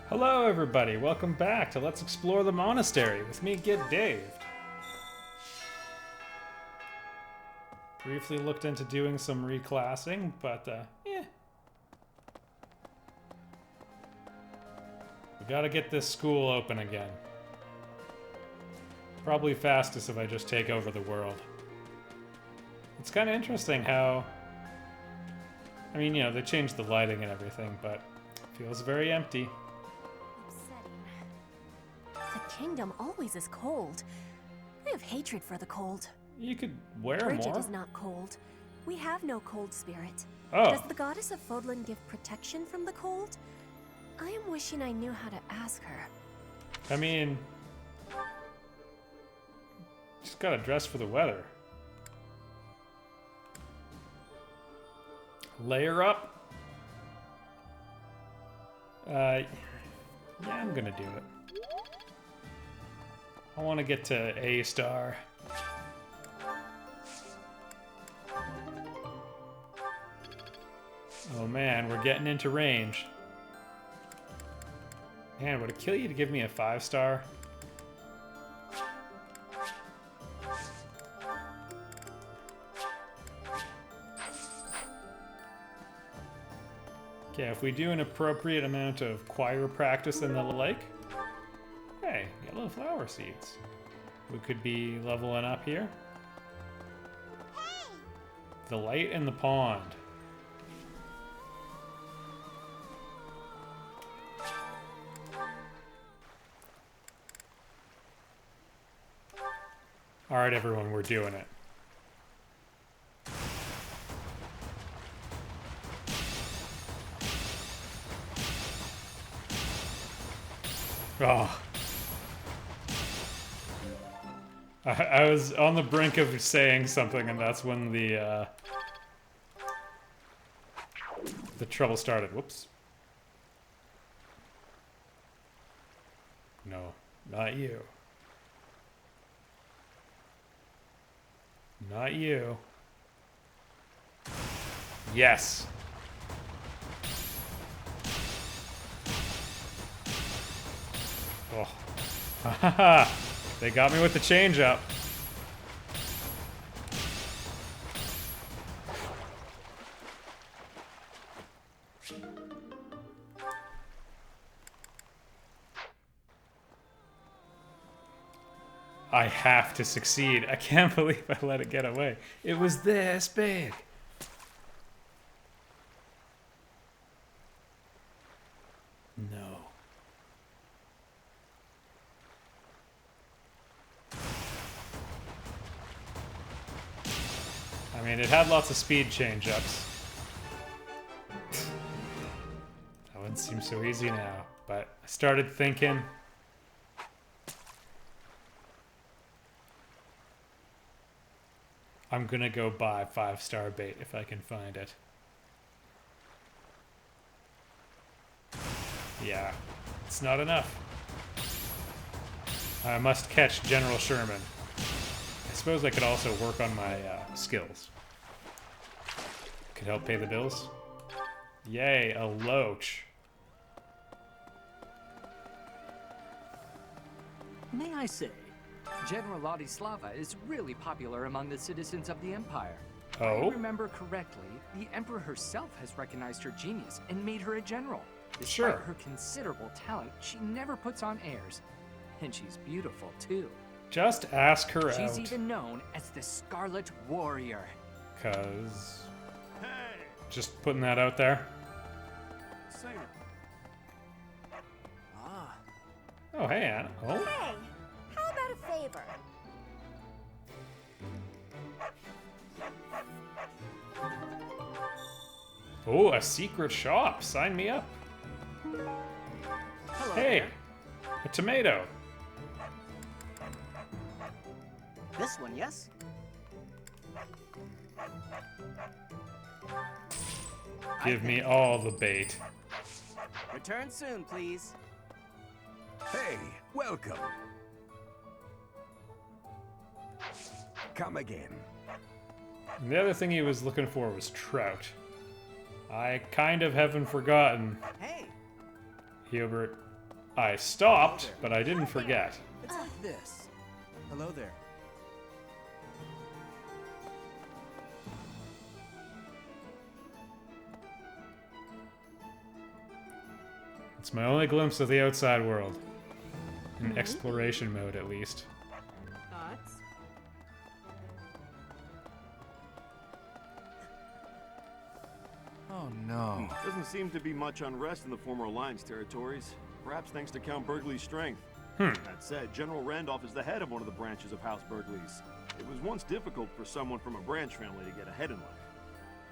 Hello everybody, welcome back to Let's Explore the Monastery with me, Get Dave. Briefly looked into doing some reclassing, but We gotta get this school open again. Probably fastest if I just take over the world. It's kind of interesting how... I mean, you know, they changed the lighting and everything, but it feels very empty. The kingdom always is cold. I have hatred for the cold. You could wear Bridget more. is not cold. We have no cold spirit. Oh. Does the goddess of Fodlan give protection from the cold? I am wishing I knew how to ask her. I mean... just gotta dress for the weather. Layer up? Yeah, I'm gonna do it. I want to get to A star. Oh man, we're getting into range. Man, would it kill you to give me a 5-star? Okay, if we do an appropriate amount of choir practice and the like, hey, yellow flower seeds. We could be leveling up here. Hey! The light in the pond. Alright everyone, we're doing it. Oh. I was on the brink of saying something, and that's when the trouble started. Whoops. No, not you. Not you. Yes. Oh. Haha. They got me with the change up. I have to succeed. I can't believe I let it get away. It was this big. No. I mean, it had lots of speed change-ups. That one seems so easy now, but I started thinking... I'm gonna go buy 5-star bait if I can find it. Yeah, it's not enough. I must catch General Sherman. I suppose I could also work on my skills. Could help pay the bills. Yay, a loach. May I say, General Ladislava is really popular among the citizens of the Empire. If I remember correctly, the Emperor herself has recognized her genius and made her a general. Despite her considerable talent, she never puts on airs. And she's beautiful, too. Just ask her out. She's even known as the Scarlet Warrior. 'Cause... just putting that out there. Oh, hey, Anna. Oh. Hey, how about a favor? Oh, a secret shop. Sign me up. Hello Hey, there. a tomato. This one, yes? Give me all the bait. Return soon, please. Hey, welcome. Come again. And the other thing he was looking for was trout. I kind of haven't forgotten, Hey, Hubert. I stopped, but I didn't forget. It's like this. Hello there. It's my only glimpse of the outside world. In exploration mode, at least. Thoughts? Oh no. Doesn't seem to be much unrest in the former Alliance territories. Perhaps thanks to Count Burgley's strength. That said, General Randolph is the head of one of the branches of House Burgley's. It was once difficult for someone from a branch family to get ahead in life.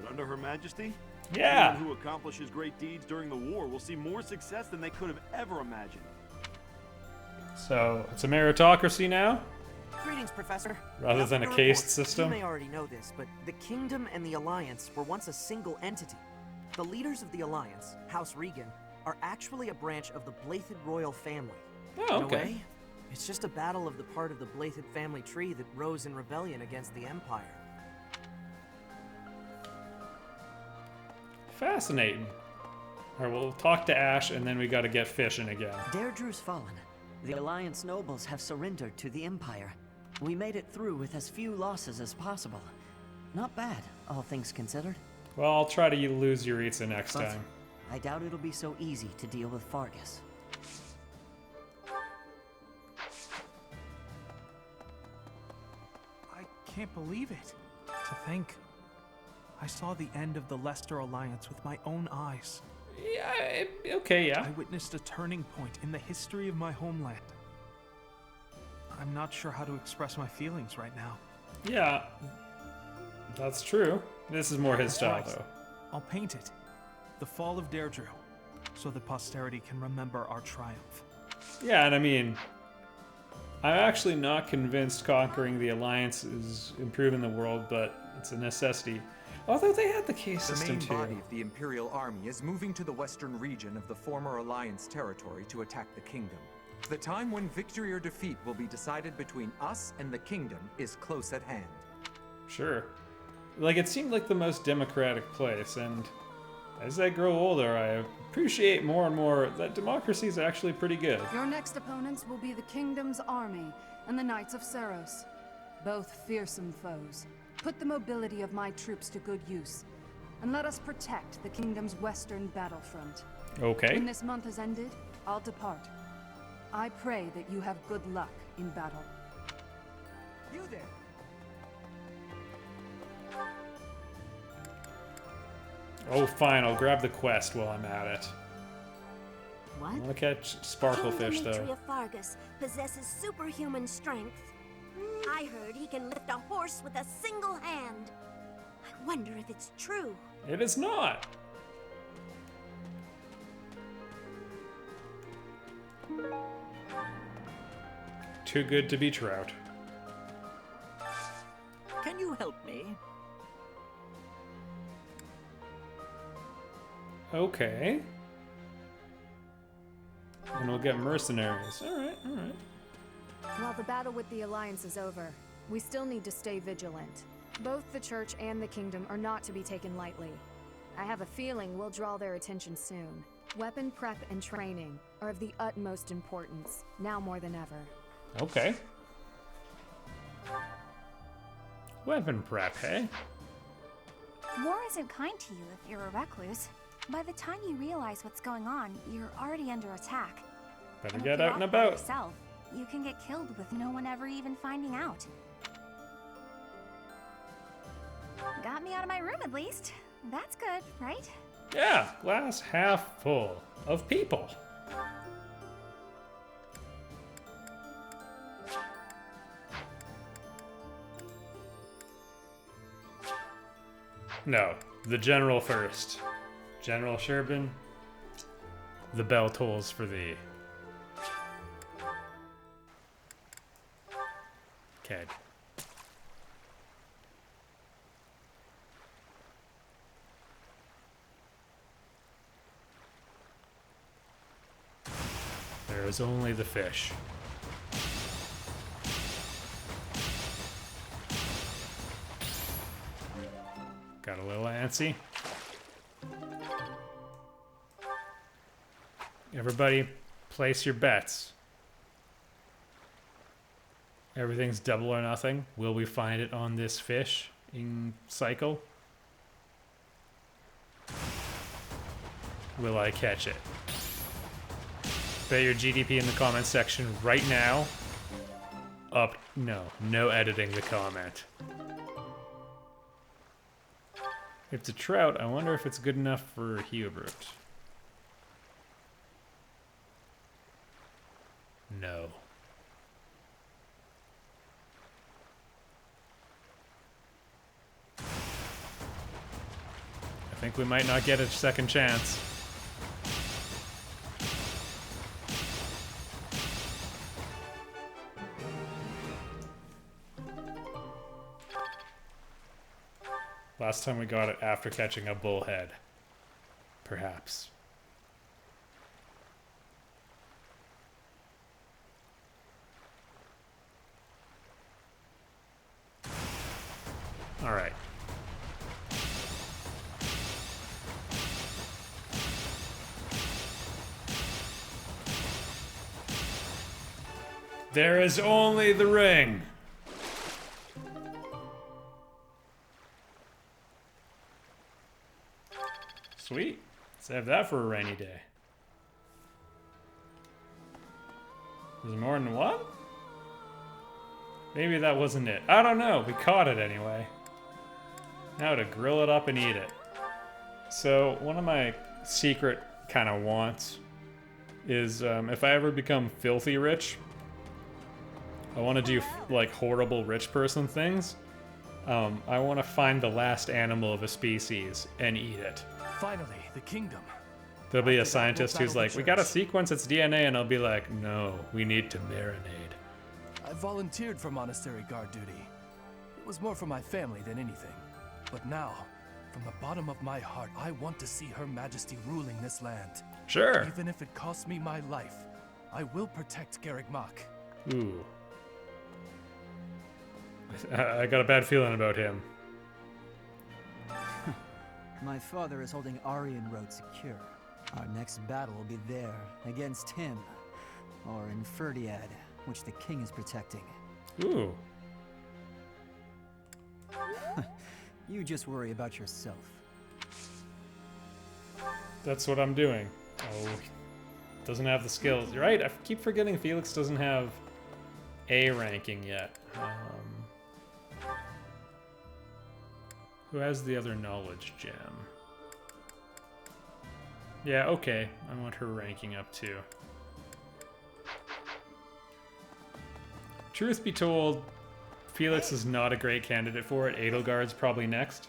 But under Her Majesty, anyone who accomplishes great deeds during the war will see more success than they could have ever imagined. So, it's a meritocracy now? Greetings, Professor. Rather than a caste system? You may already know this, but the Kingdom and the Alliance were once a single entity. The leaders of the Alliance, House Regan, are actually a branch of the Blythed royal family. Oh, okay. In a way, it's just a battle of the part of the Blythed family tree that rose in rebellion against the Empire. Fascinating. Alright, we'll talk to Ash, and then we gotta get fishing again. Deirdre's fallen. The Alliance nobles have surrendered to the Empire. We made it through with as few losses as possible. Not bad, all things considered. Well, I'll try to lose Yuritsa next But time. I doubt it'll be so easy to deal with Fargus. I can't believe it. To think, I saw the end of the Leicester Alliance with my own eyes. Yeah, okay, yeah. I witnessed a turning point in the history of my homeland. I'm not sure how to express my feelings right now. Yeah, that's true. This is more his style, though. I'll paint it. The fall of Deirdre, so that posterity can remember our triumph. Yeah, and I mean, I'm actually not convinced conquering the Alliance is improving the world, but it's a necessity. Although they had the case The system main too. body of the Imperial Army is moving to the western region of the former Alliance territory to attack the Kingdom. The time when victory or defeat will be decided between us and the Kingdom is close at hand. Sure. Like, it seemed like the most democratic place, and as I grow older, I appreciate more and more that democracy is actually pretty good. Your next opponents will be the Kingdom's army and the Knights of Saros. Both fearsome foes. Put the mobility of my troops to good use, and let us protect the Kingdom's western battlefront. Okay. When this month has ended, I'll depart. I pray that you have good luck in battle. You there! Oh, fine, I'll grab the quest while I'm at it. What? I want to catch sparklefish, King though. Dimitri of Fargus possesses superhuman strength. I heard he can lift a horse with a single hand. I wonder if it's true. It is not. Too good to be trout. Can you help me? Okay. And we'll get mercenaries. Alright, alright. While the battle with the Alliance is over, we still need to stay vigilant. Both the Church and the Kingdom are not to be taken lightly. I have a feeling we'll draw their attention soon. Weapon prep and training are of the utmost importance, now more than ever. Okay. Weapon prep, hey? War isn't kind to you if you're a recluse. By the time you realize what's going on, you're already under attack. Better And if get you're out and off by about. yourself, you can get killed with no one ever even finding out. Got me out of my room at least. That's good, right? Yeah, glass half full of people. No, the general first. General Sherbin, the bell tolls for thee. Okay. There is only the fish. Got a little antsy. Everybody, Place your bets. Everything's double or nothing. Will we find it on this fish in cycle? Will I catch it? Bet your GDP in the comments section right now. Up. No editing the comment. If it's a trout, I wonder if it's good enough for Hubert. No. I think we might not get a second chance. Last time we got it after catching a bullhead. Perhaps. All right. There is only the ring. Sweet. Save that for a rainy day. Is there more than one? Maybe that wasn't it. I don't know. We caught it anyway. Now to grill it up and eat it. So one of my secret kind of wants is if I ever become filthy rich, I want to do like horrible rich person things. I want to find the last animal of a species and eat it. Finally, the kingdom. There'll be a scientist who's like, we gotta sequence its DNA, and I'll be like, no, we need to marinate. I volunteered for monastery guard duty. It was more for my family than anything. But now, from the bottom of my heart, I want to see Her Majesty ruling this land. Sure. Even if it costs me my life, I will protect Garreg Mach. Ooh. I got a bad feeling about him. My father is holding Aryan Road secure. Our next battle will be there, against him. Or in Ferdiad, which the king is protecting. Ooh. You just worry about yourself. That's what I'm doing. Oh, doesn't have the skills. You're right, I keep forgetting Felix doesn't have A ranking yet. Who has the other knowledge gem? Yeah, okay. I want her ranking up too. Truth be told, Felix is not a great candidate for it. Edelgard's probably next.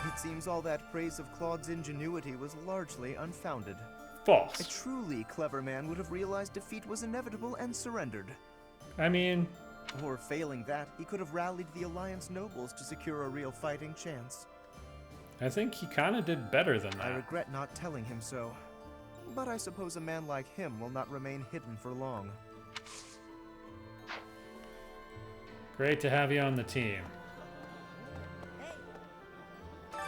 It seems all that praise of Claude's ingenuity was largely unfounded. False. A truly clever man would have realized defeat was inevitable and surrendered. I mean... Or failing that, he could have rallied the Alliance nobles to secure a real fighting chance. I think he kind of did better than that. I regret not telling him so. But I suppose a man like him will not remain hidden for long. Great to have you on the team.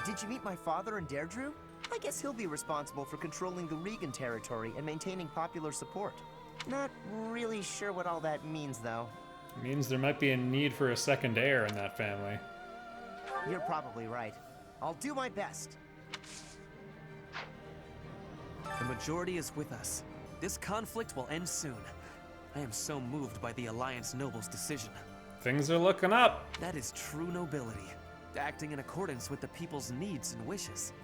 Did you meet my father in Deirdre? I guess he'll be responsible for controlling the Regan territory and maintaining popular support. Not really sure what all that means, though. It means there might be a need for a second heir in that family. You're probably right. I'll do my best. The majority is with us. This conflict will end soon. I am so moved by the Alliance nobles' decision. Things are looking up. That is true nobility, acting in accordance with the people's needs and wishes.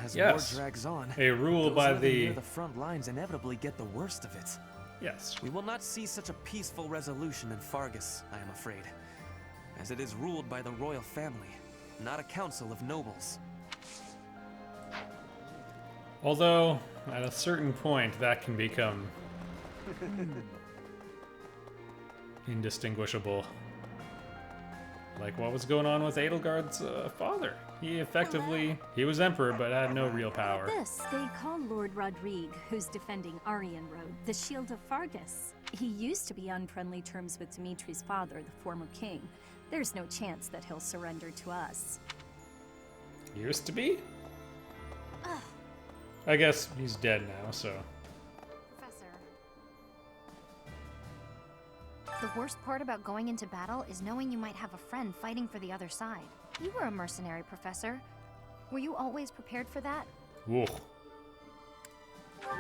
As war drags on, a rule those by living near the front lines inevitably get the worst of it. Yes. We will not see such a peaceful resolution in Fargus, I am afraid, as it is ruled by the royal family, not a council of nobles. Although, at a certain point, that can become indistinguishable. Like what was going on with Edelgard's father. He was emperor, but had no real power. This they call Lord Rodrigue, who's defending Aryan Road, the Shield of Fargus. He used to be on friendly terms with Dimitri's father, the former king. There's no chance that he'll surrender to us. Used to be? I guess he's dead now, so. Professor, The worst part about going into battle is knowing you might have a friend fighting for the other side. You were a mercenary, Professor. Were you always prepared for that? Whoa.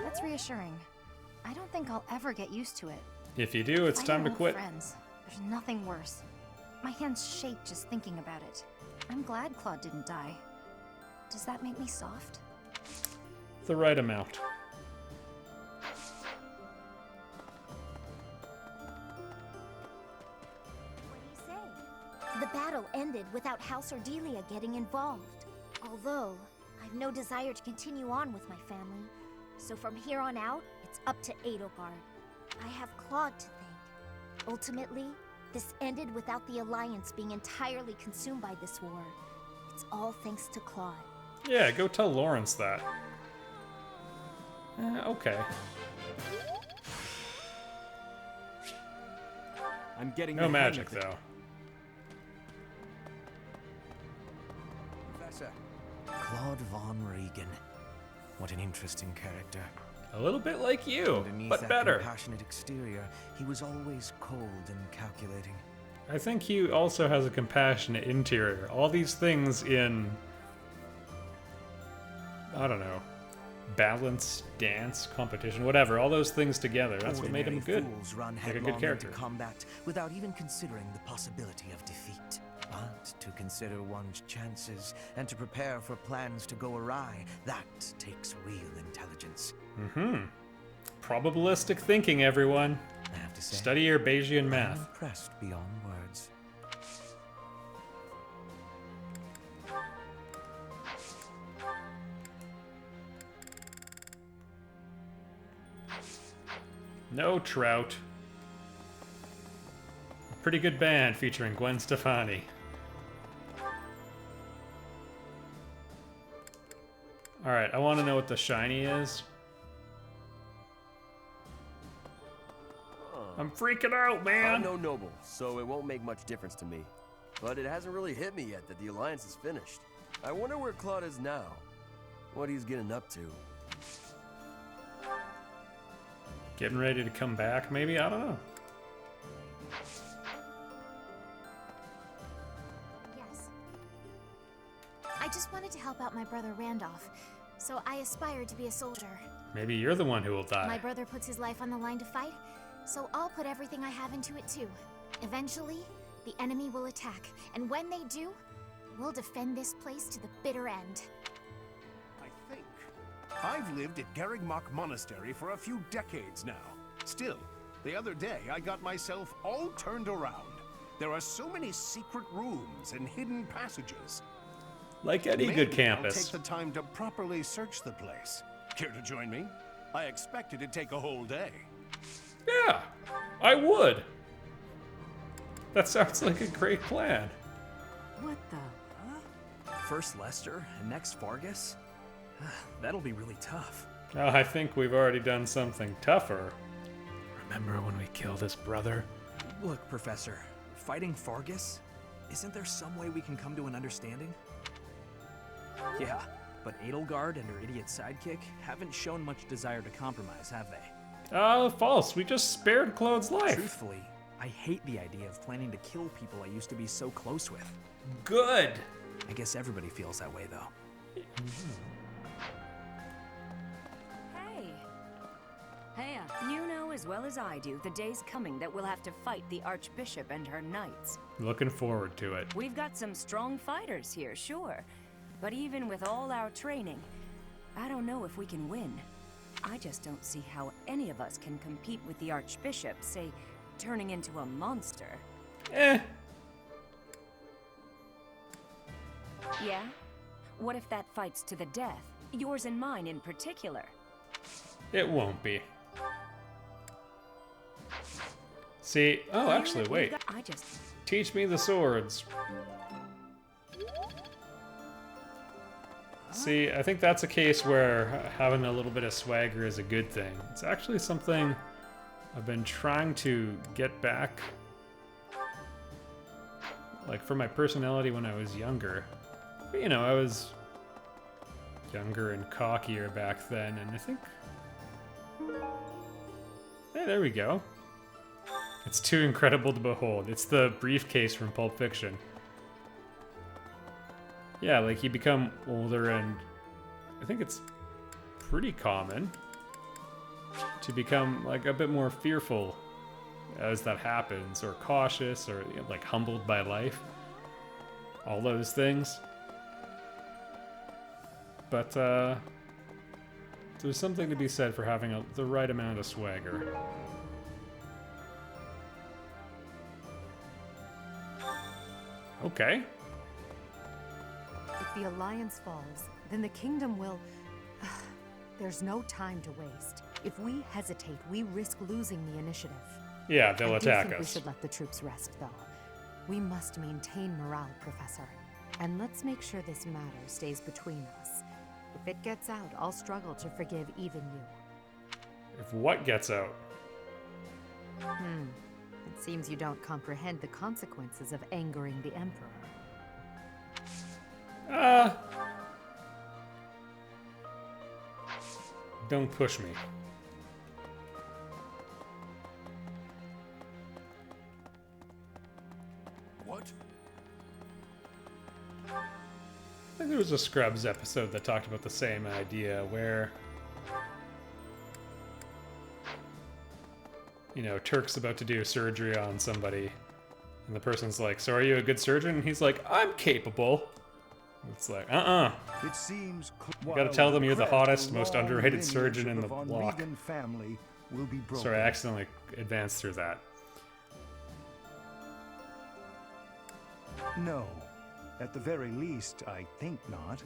That's reassuring. I don't think I'll ever get used to it. If you do, it's time to quit. Friends. There's nothing worse. My hands shake just thinking about it. I'm glad Claude didn't die. Does that make me soft? The right amount. What do you say? The battle ended without House Ordelia getting involved. Although, I've no desire to continue on with my family. So from here on out, it's up to Edelgard. I have Claude to thank. Ultimately, this ended without the Alliance being entirely consumed by this war. It's all thanks to Claude. Yeah, go tell Lawrence that. Okay. I'm getting no magic, though. Professor. Claude von Regan. What an interesting character. A little bit like you, Underneath but that better. compassionate exterior, he was always cold and calculating. I think he also has a compassionate interior. All these things in, I don't know, balance, dance, competition, whatever, all those things together. That's what made him good. Fools run Like a good headlong character. into combat without even considering the possibility of defeat. But to consider one's chances and to prepare for plans to go awry, that takes real intelligence. Mm-hmm. Probabilistic thinking, everyone. I have to say, study your Bayesian I'm math. impressed beyond words. No Trout. Pretty good band featuring Gwen Stefani. Alright, I want to know what the shiny is. I'm freaking out, man! I'm no noble, so it won't make much difference to me. But it hasn't really hit me yet that the Alliance is finished. I wonder where Claude is now. What he's getting up to. Getting ready to come back, maybe? I don't know. Yes. I just wanted to help out my brother Randolph, so I aspired to be a soldier. Maybe you're the one who will die. My brother puts his life on the line to fight, so I'll put everything I have into it too. Eventually, the enemy will attack, and when they do, we'll defend this place to the bitter end. I think. I've lived at Garrigmock Monastery for a few decades now. Still, the other day I got myself all turned around. There are so many secret rooms and hidden passages. Like any Maybe good campus. I'll take the time to properly search the place. Care to join me? I expect it'd take a whole day. Yeah, I would. That sounds like a great plan. What the? Huh? First Lester and next Fargus? That'll be really tough. Oh, I think we've already done something tougher. Remember when we killed his brother? Look, Professor, fighting Fargus? Isn't there some way we can come to an understanding? Yeah, but Edelgard and her idiot sidekick haven't shown much desire to compromise, have they? False. We just spared Claude's life. Truthfully, I hate the idea of planning to kill people I used to be so close with. Good. I guess everybody feels that way, though. Hey, you know as well as I do, the day's coming that we'll have to fight the Archbishop and her knights. Looking forward to it. We've got some strong fighters here, sure. But even with all our training, I don't know if we can win. I just don't see how any of us can compete with the Archbishop, say, turning into a monster. Eh. Yeah? What if that fight's to the death? Yours and mine in particular. It won't be. See, oh, actually, wait. Teach me the swords. See, I think that's a case where having a little bit of swagger is a good thing. It's actually something I've been trying to get back, like, for my personality when I was younger. But, you know, I was younger and cockier back then, and I think... Hey, there we go. It's too incredible to behold. It's the briefcase from Pulp Fiction. Yeah, like you become older, and I think it's pretty common to become like a bit more fearful as that happens, or cautious, or like humbled by life. All those things. But there's something to be said for having the right amount of swagger. Okay. If the Alliance falls, then the Kingdom will... There's no time to waste. If we hesitate, we risk losing the initiative. Yeah, they'll attack I think we us. should let the troops rest, though. We must maintain morale, Professor. And let's make sure this matter stays between us. If it gets out, I'll struggle to forgive even you. If what gets out? It seems you don't comprehend the consequences of angering the Emperor. Don't push me. What? I think there was a Scrubs episode that talked about the same idea where, you know, Turk's about to do surgery on somebody, and the person's like, "So are you a good surgeon?" And he's like, "I'm capable." It's like, It seems you gotta tell them you're the hottest, most underrated surgeon in the von block. Riegen family will be broken. Sorry, I accidentally advanced through that. No. At the very least, I think not.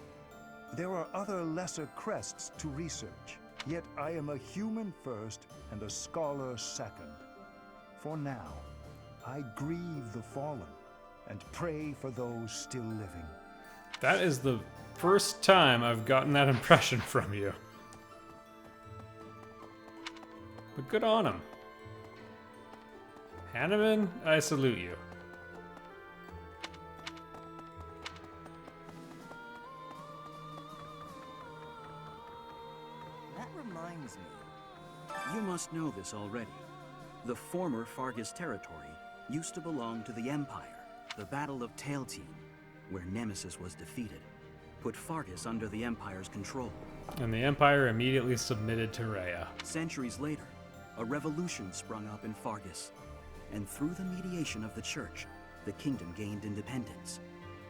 There are other lesser crests to research. Yet I am a human first and a scholar second. For now, I grieve the fallen and pray for those still living. That is the first time I've gotten that impression from you. But good on him. Hanneman, I salute you. That reminds me. You must know this already. The former Fargus territory used to belong to the Empire. The Battle of Tailtean, where Nemesis was defeated, put Fargus under the Empire's control. And the Empire immediately submitted to Rhea. Centuries later, a revolution sprung up in Fargus, and through the mediation of the Church, the kingdom gained independence.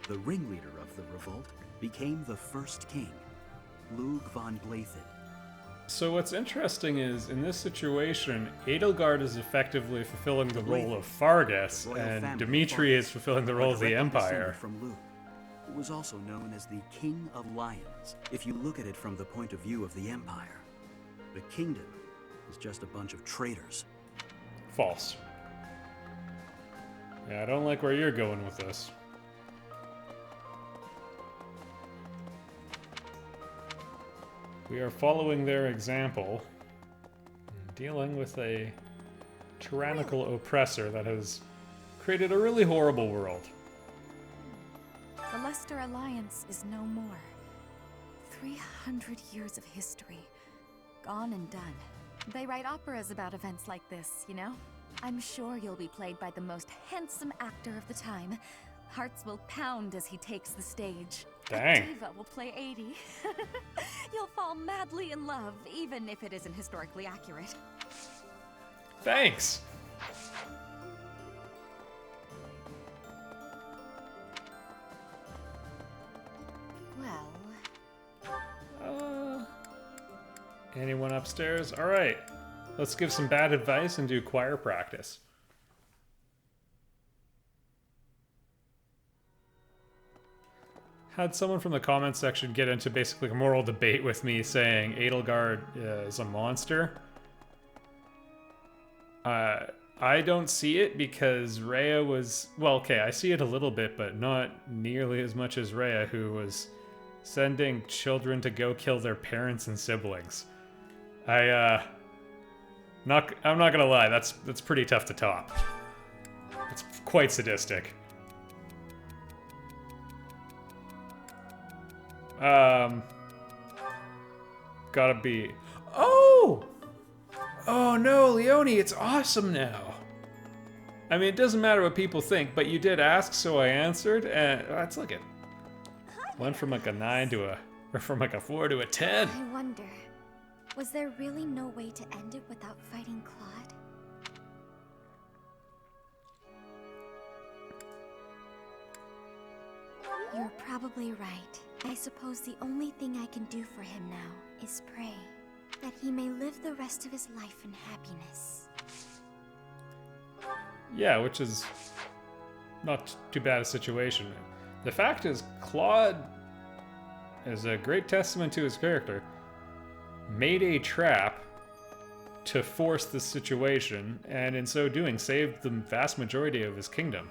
The ringleader of the revolt became the first king, Lug von Blaidd. So what's interesting is, in this situation, Edelgard is effectively fulfilling the role of Fargus, and Dimitri is fulfilling the role of the Empire. From Lug, who was also known as the King of Lions. If you look at it from the point of view of the Empire, the kingdom is just a bunch of traitors. False. Yeah, I don't like where you're going with this. We are following their example, dealing with a tyrannical oppressor that has created a really horrible world. The Leicester Alliance is no more. 300 years of history, gone and done. They write operas about events like this, you know? I'm sure you'll be played by the most handsome actor of the time. Hearts will pound as he takes the stage. Dang. A diva will play 80. You'll fall madly in love, even if it isn't historically accurate. Thanks! Well... Anyone upstairs? Alright. Let's give some bad advice and do choir practice. Had someone from the comments section get into basically a moral debate with me saying Edelgard is a monster. I don't see it because Rhea was... Well, okay, I see it a little bit, but not nearly as much as Rhea, who was sending children to go kill their parents and siblings. I'm not gonna lie, that's pretty tough to top. It's quite sadistic. Gotta be... Oh! Oh no, Leone, it's awesome now! I mean, it doesn't matter what people think, but you did ask, so I answered, and let's look at went from like a 9 to a, or from like a 4 to a 10. I wonder, was there really no way to end it without fighting Claude? You're probably right. I suppose the only thing I can do for him now is pray that he may live the rest of his life in happiness. Yeah, which is not too bad a situation. The fact is, Claude is a great testament to his character. Made a trap to force this situation, and in so doing, saved the vast majority of his kingdom.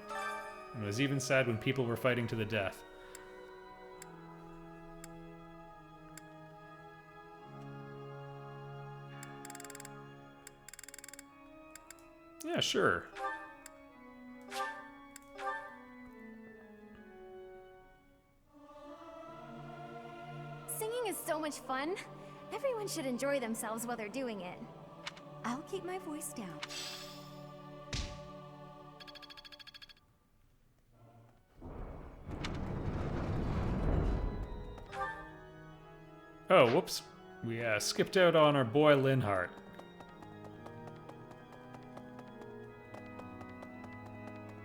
And was even sad when people were fighting to the death. Yeah, sure. Singing is so much fun. Everyone should enjoy themselves while they're doing it. I'll keep my voice down. Oh, whoops. We skipped out on our boy Linhart.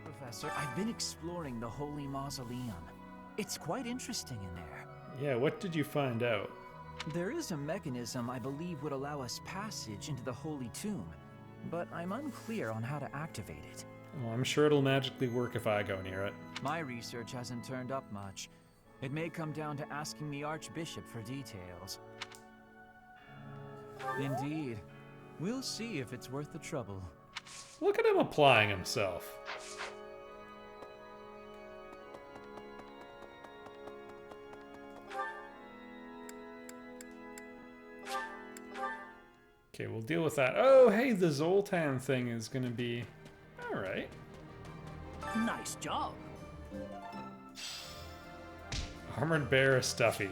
Professor, I've been exploring the Holy Mausoleum. It's quite interesting in there. Yeah, what did you find out? There is a mechanism I believe would allow us passage into the Holy Tomb, but I'm unclear on how to activate it. Well, I'm sure it'll magically work if I go near it. My research hasn't turned up much. It may come down to asking the Archbishop for details. Indeed. We'll see if it's worth the trouble. Look at him applying himself. Okay, we'll deal with that. Oh, hey, the Zoltan thing is gonna be... Alright. Nice job. Armored Bear is stuffy.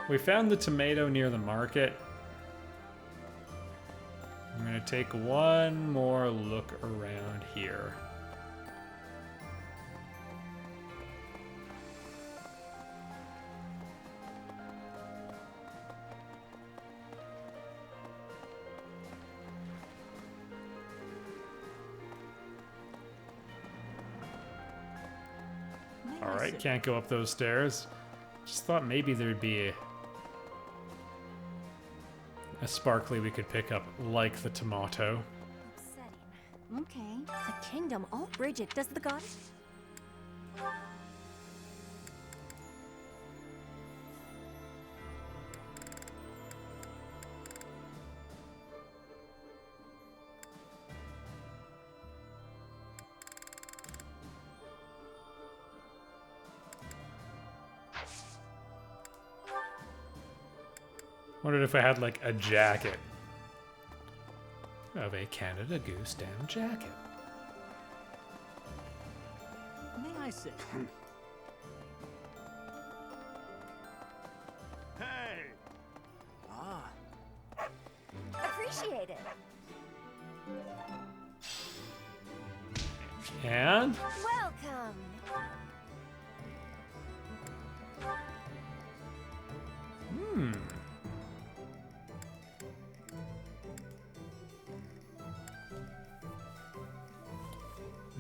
We found the tomato near the market. I'm gonna take one more look around here. Alright, can't go up those stairs. Just thought maybe there'd be a sparkly we could pick up, like the tomato. Okay. The kingdom, oh Bridget, does the god... Wondered if I had like a jacket of a Canada Goose down jacket. May I sit? Hey! Ah. Appreciate it. And? Welcome. Hmm.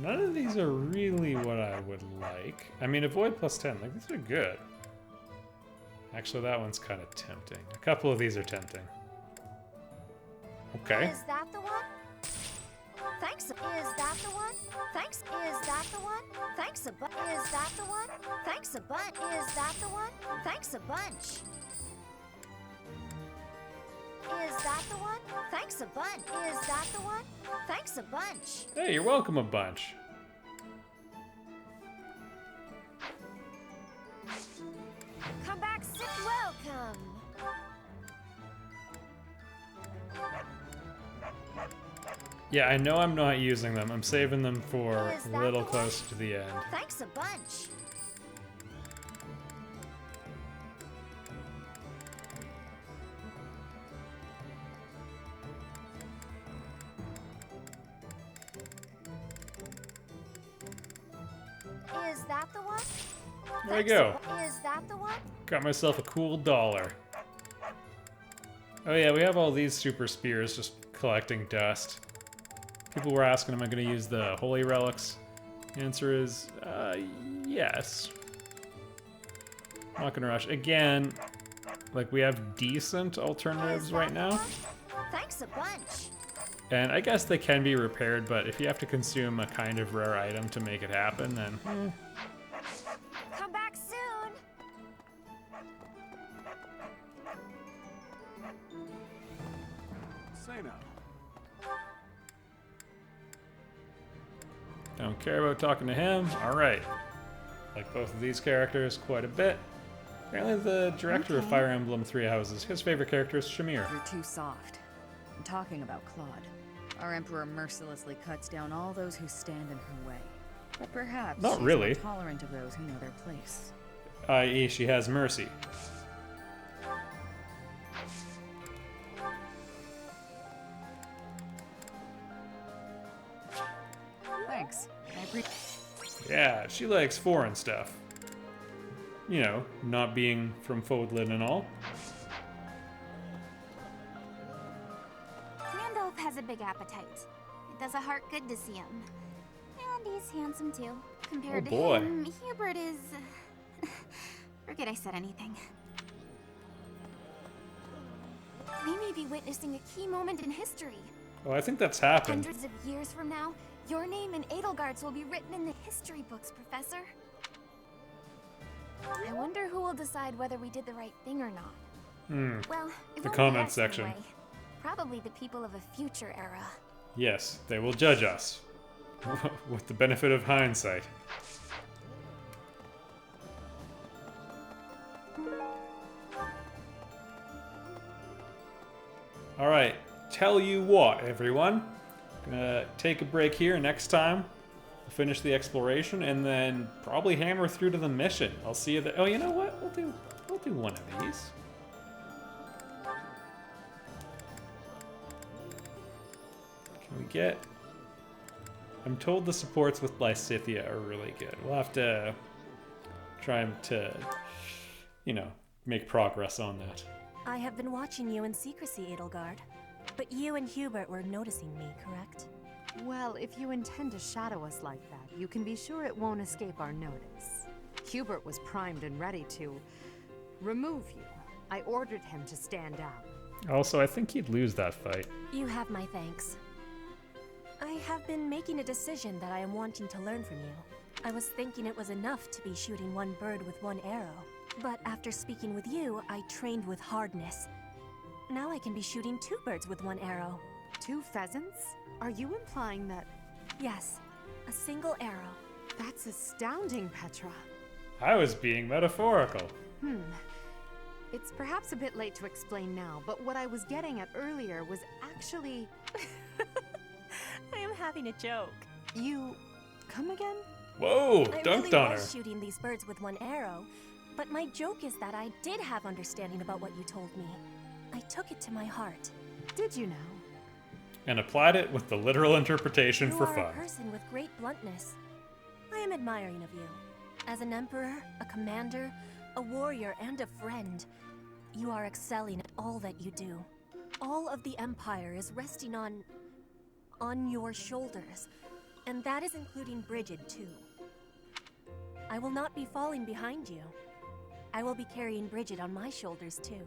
None of these are really what I would like. I mean, avoid +10, like these are good. Actually, that one's kind of tempting. A couple of these are tempting. Okay. Is that the one? Thanks. Is that the one? Thanks. Is that the one? Thanks a bunch. Is that the one? Thanks a bunch. Is that the one? Thanks a bunch. Is that the one? Thanks a bunch. Is that the one? Thanks a bunch. Hey, you're welcome a bunch. Come back, sit. Welcome. Yeah, I know I'm not using them. I'm saving them for a little closer to the end. Thanks a bunch. that the one? There we go. Is that the one? Got myself a cool $1. Oh yeah, we have all these super spears just collecting dust. People were asking, am I going to use the holy relics? The answer is, yes. Not going to rush. Again, like, we have decent alternatives right now. Thanks a bunch. And I guess they can be repaired, but if you have to consume a kind of rare item to make it happen, then... Come back soon. Say no. Don't care about talking to him. Alright. Like both of these characters quite a bit. Apparently the director of Fire Emblem Three Houses, his favorite character is Shamir. You're too soft. I'm talking about Claude. Our Emperor mercilessly cuts down all those who stand in her way. But perhaps Not she's really. more tolerant of those who know their place. I.e., she has mercy. Thanks. I appreciate. Yeah, she likes foreign stuff. You know, not being from Fodlan and all. Randolph has a big appetite. It does a heart good to see him. And he's handsome too. Compared Oh, to boy. him, Hubert is... Forget I said anything. We may be witnessing a key moment in history. Oh, I think that's happened. Hundreds of years from now, your name and Edelgard's will be written in the history books, Professor. I wonder who will decide whether we did the right thing or not. Well, it The won't be comment us section. anyway. Probably the people of a future era. Yes, they will judge us. With the benefit of hindsight. Alright, tell you what, everyone. Gonna take a break here. Next time, we'll finish the exploration and then probably hammer through to the mission. I'll see you there. Oh, you know what? We'll do one of these. Can we get... I'm told the supports with Lysithea are really good. We'll have to try to, you know, make progress on that. I have been watching you in secrecy, Edelgard. But you and Hubert were noticing me, correct? Well, if you intend to shadow us like that, you can be sure it won't escape our notice. Hubert was primed and ready to remove you. I ordered him to stand down. Also, I think he'd lose that fight. You have my thanks. I have been making a decision that I am wanting to learn from you. I was thinking it was enough to be shooting one bird with one arrow. But after speaking with you, I trained with hardness. Now I can be shooting 2 birds with 1 arrow. 2 pheasants? Are you implying that... Yes, a single arrow. That's astounding, Petra. I was being metaphorical. It's perhaps a bit late to explain now, but what I was getting at earlier was actually... I am having a joke. You... come again? Whoa, I dunked really on her. was shooting these birds with 1 arrow, but my joke is that I did have understanding about what you told me. I took it to my heart. Did you now? And applied it with the literal interpretation for You are fun. a person with great bluntness. I am admiring of you. As an emperor, a commander, a warrior, and a friend, you are excelling at all that you do. All of the Empire is resting on your shoulders, and that is including Brigid, too. I will not be falling behind you. I will be carrying Brigid on my shoulders, too.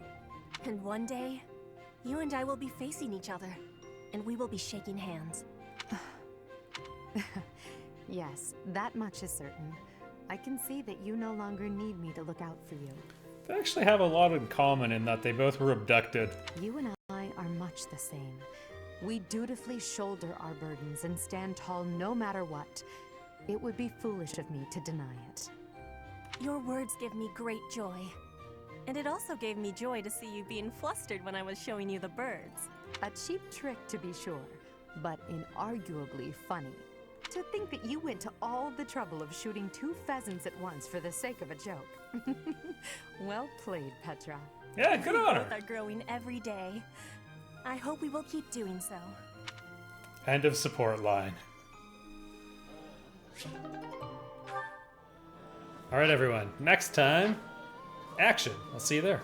And one day, you and I will be facing each other, and we will be shaking hands. Yes, that much is certain. I can see that you no longer need me to look out for you. They actually have a lot in common in that they both were abducted. You and I are much the same. We dutifully shoulder our burdens and stand tall no matter what. It would be foolish of me to deny it. Your words give me great joy. And it also gave me joy to see you being flustered when I was showing you the birds. A cheap trick, to be sure, but inarguably funny. To think that you went to all the trouble of shooting 2 pheasants at once for the sake of a joke. Well played, Petra. Yeah, good on her. We both are growing every day. I hope we will keep doing so. End of support line. All right, everyone. Next time, action. I'll see you there.